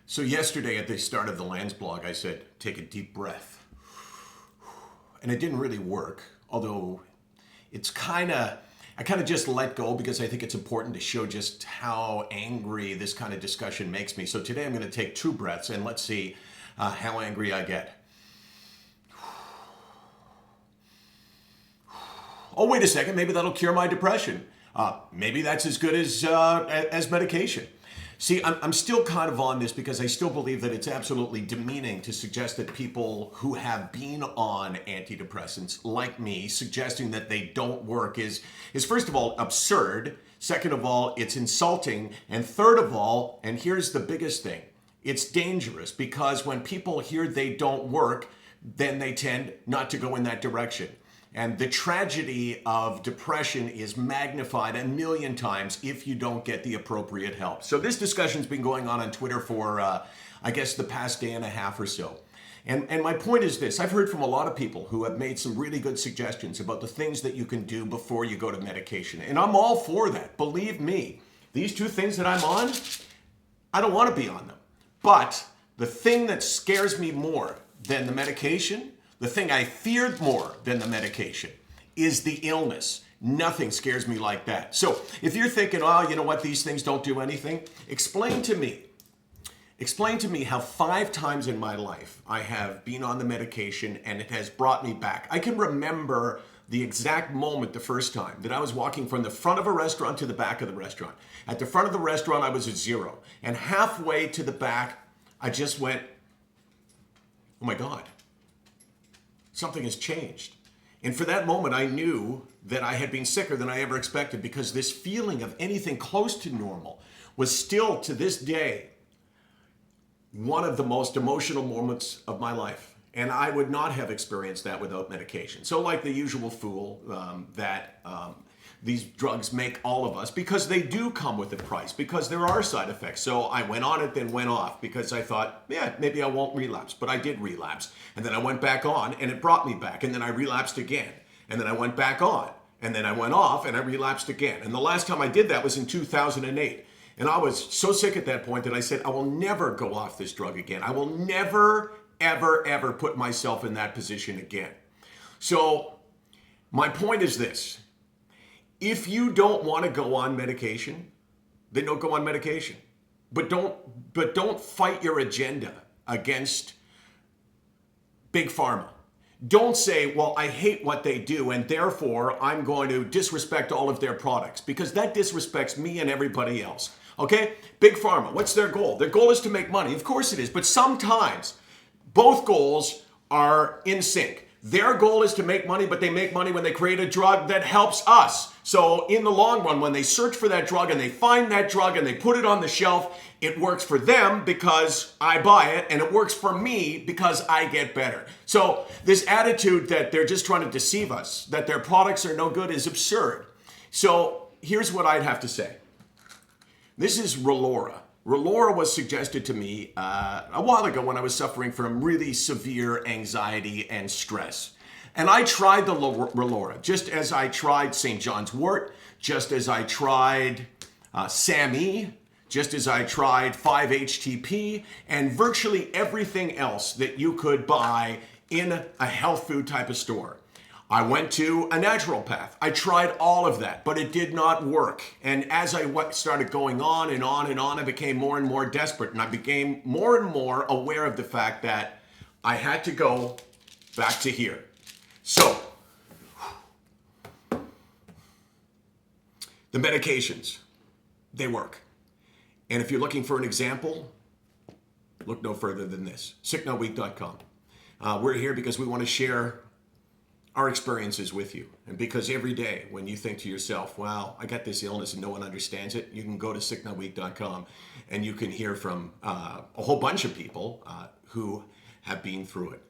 So yesterday at the start of the Landsblog, I said, take a deep breath. And it didn't really work, although I kind of just let go because I think it's important to show just how angry this kind of discussion makes me. So today I'm going to take 2 breaths and let's see how angry I get. Oh, wait a second, maybe that'll cure my depression. Maybe that's as good as medication. See, I'm still kind of on this because I still believe that it's absolutely demeaning to suggest that people who have been on antidepressants, like me, suggesting that they don't work is first of all absurd. Second of all, it's insulting. And third of all, and here's the biggest thing, it's dangerous because when people hear they don't work, then they tend not to go in that direction. And the tragedy of depression is magnified 1,000,000 times if you don't get the appropriate help. So this discussion's been going on Twitter for, I guess, the past day and a half or so. And my point is this. I've heard from a lot of people who have made some really good suggestions about the things that you can do before you go to medication. And I'm all for that. Believe me, these 2 things that I'm on, I don't want to be on them. But the thing that scares me more than the medication, the thing I feared more than the medication, is the illness. Nothing scares me like that. So if you're thinking, oh, you know what, these things don't do anything, explain to me how 5 times in my life I have been on the medication and it has brought me back. I can remember the exact moment the first time that I was walking from the front of a restaurant to the back of the restaurant. At the front of the restaurant, I was at 0. And halfway to the back, I just went, oh my God. Something has changed. And for that moment, I knew that I had been sicker than I ever expected because this feeling of anything close to normal was still, to this day, one of the most emotional moments of my life. And I would not have experienced that without medication. So like the usual fool that these drugs make all of us, because they do come with a price, because there are side effects. So I went on it, then went off because I thought, yeah, maybe I won't relapse. But I did relapse. And then I went back on and it brought me back. And then I relapsed again. And then I went back on. And then I went off and I relapsed again. And the last time I did that was in 2008. And I was so sick at that point that I said, I will never go off this drug again. I will never, ever, ever put myself in that position again. So my point is this. If you don't want to go on medication, then don't go on medication. But don't fight your agenda against Big Pharma. Don't say, well, I hate what they do, and therefore I'm going to disrespect all of their products, because that disrespects me and everybody else. Okay? Big Pharma, what's their goal? Their goal is to make money. Of course it is. But sometimes both goals are in sync. Their goal is to make money, but they make money when they create a drug that helps us. So in the long run, when they search for that drug and they find that drug and they put it on the shelf, it works for them because I buy it, and it works for me because I get better. So this attitude that they're just trying to deceive us, that their products are no good, is absurd. So here's what I'd have to say. This is Relora. Relora was suggested to me a while ago when I was suffering from really severe anxiety and stress. And I tried the Relora, just as I tried St. John's wort, just as I tried SAMe, just as I tried 5-HTP, and virtually everything else that you could buy in a health food type of store. I went to a naturopath. I tried all of that, but it did not work. And as I started going on and on and on, I became more and more desperate. And I became more and more aware of the fact that I had to go back to here. So, the medications, they work. And if you're looking for an example, look no further than this, SickNotWeak.com. We're here because we want to share our experiences with you. And because every day when you think to yourself, wow, I got this illness and no one understands it, you can go to SickNotWeak.com and you can hear from a whole bunch of people who have been through it.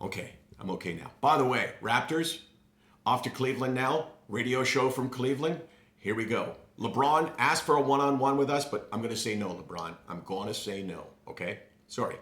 Okay, I'm okay now. By the way, Raptors, off to Cleveland now. Radio show from Cleveland. Here we go. LeBron asked for a one-on-one with us, but I'm going to say no, LeBron. I'm going to say no, okay? Sorry.